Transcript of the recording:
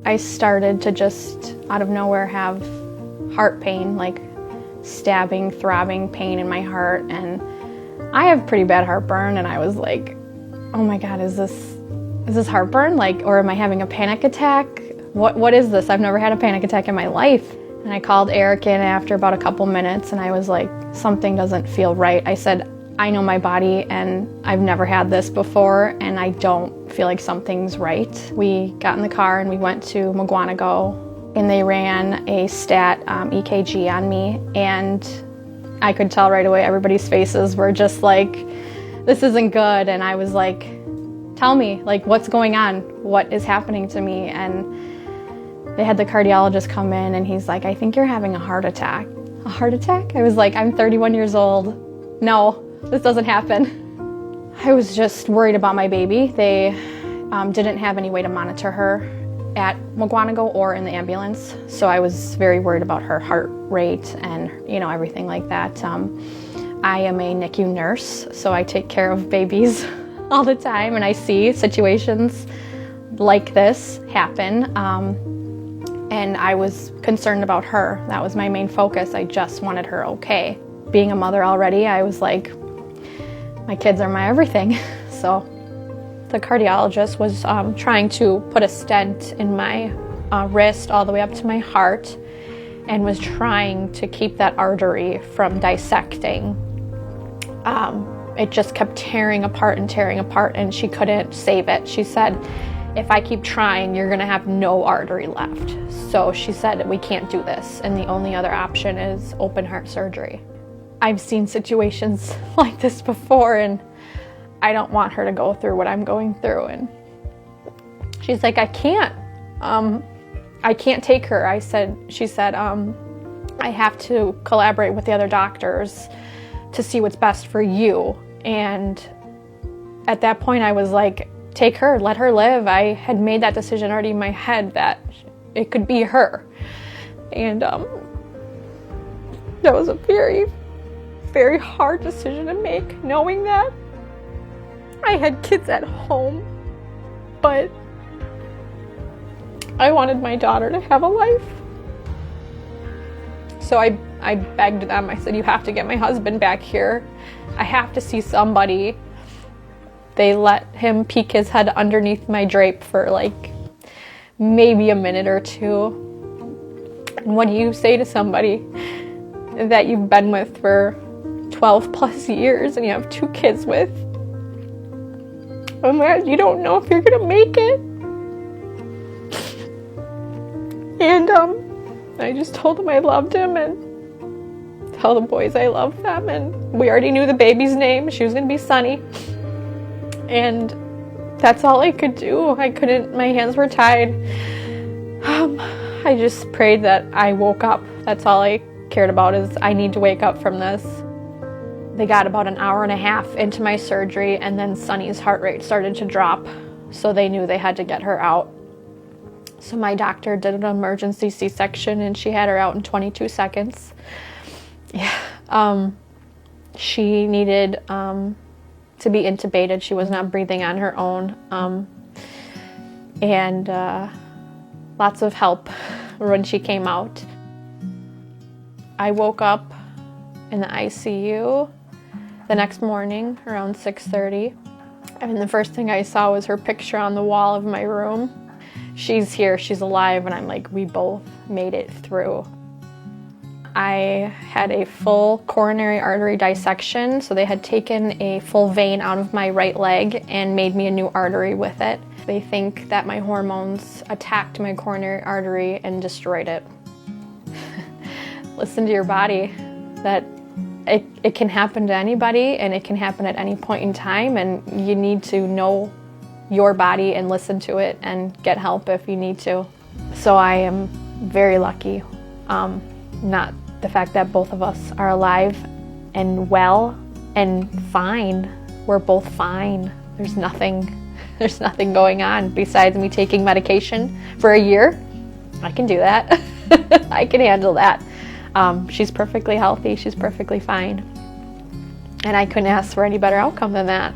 I started to just out of nowhere have heart pain, like stabbing, throbbing pain in my heart, and I have pretty bad heartburn, and I was like, oh my God, is this heartburn? Like, or am I having a panic attack? What is this? I've never had a panic attack in my life. And I called Eric in after about a couple minutes, and I was like, something doesn't feel right. I said, I know my body, and I've never had this before, and I don't feel like something's right. We got in the car and we went to Mugwanago, and they ran a stat EKG on me, and I could tell right away everybody's faces were just like, this isn't good. And I was like, tell me, like, what's going on? What is happening to me? And they had the cardiologist come in, and he's like, I think you're having a heart attack. A heart attack? I was like, I'm 31 years old. No, this doesn't happen. I was just worried about my baby. They didn't have any way to monitor her at Mugwanago or in the ambulance, so I was very worried about her heart rate and everything like that. I am a NICU nurse, so I take care of babies all the time, and I see situations like this happen, and I was concerned about her. That was my main focus. I just wanted her okay. Being a mother already, I was like, my kids are my everything. So the cardiologist was trying to put a stent in my wrist all the way up to my heart, and was trying to keep that artery from dissecting. It just kept tearing apart, and she couldn't save it. She said, if I keep trying, you're gonna have no artery left. So she said, we can't do this, and the only other option is open heart surgery. I've seen situations like this before, and I don't want her to go through what I'm going through. And she's like, I can't take her. She said, I have to collaborate with the other doctors to see what's best for you. And at that point I was like, take her, let her live. I had made that decision already in my head that it could be her. And that was a very, very hard decision to make, knowing that I had kids at home, but I wanted my daughter to have a life. So I begged them. I said, you have to get my husband back here. I have to see somebody. They let him peek his head underneath my drape for like maybe a minute or two. And what do you say to somebody that you've been with for 12 plus years and you have 2 kids with? And you don't know if you're gonna make it. And I just told him I loved him, and tell the boys I love them, and we already knew the baby's name. She was gonna be Sunny. And that's all I could do. I couldn't, my hands were tied. I just prayed that I woke up. That's all I cared about, is I need to wake up from this. They got about an hour and a half into my surgery, and then Sunny's heart rate started to drop, so they knew they had to get her out. So my doctor did an emergency C-section, and she had her out in 22 seconds. Yeah. She needed to be intubated. She was not breathing on her own. And lots of help when she came out. I woke up in the ICU the next morning around 6:30, and the first thing I saw was her picture on the wall of my room. She's here, she's alive, and I'm like, we both made it through. I had a full coronary artery dissection, so they had taken a full vein out of my right leg and made me a new artery with it. They think that my hormones attacked my coronary artery and destroyed it. Listen to your body. That it can happen to anybody, and it can happen at any point in time, and you need to know your body and listen to it and get help if you need to. So I am very lucky. Not the fact that both of us are alive and well and fine. We're both fine. There's nothing going on besides me taking medication for a year. I can do that. I can handle that. She's perfectly healthy. She's perfectly fine. And I couldn't ask for any better outcome than that.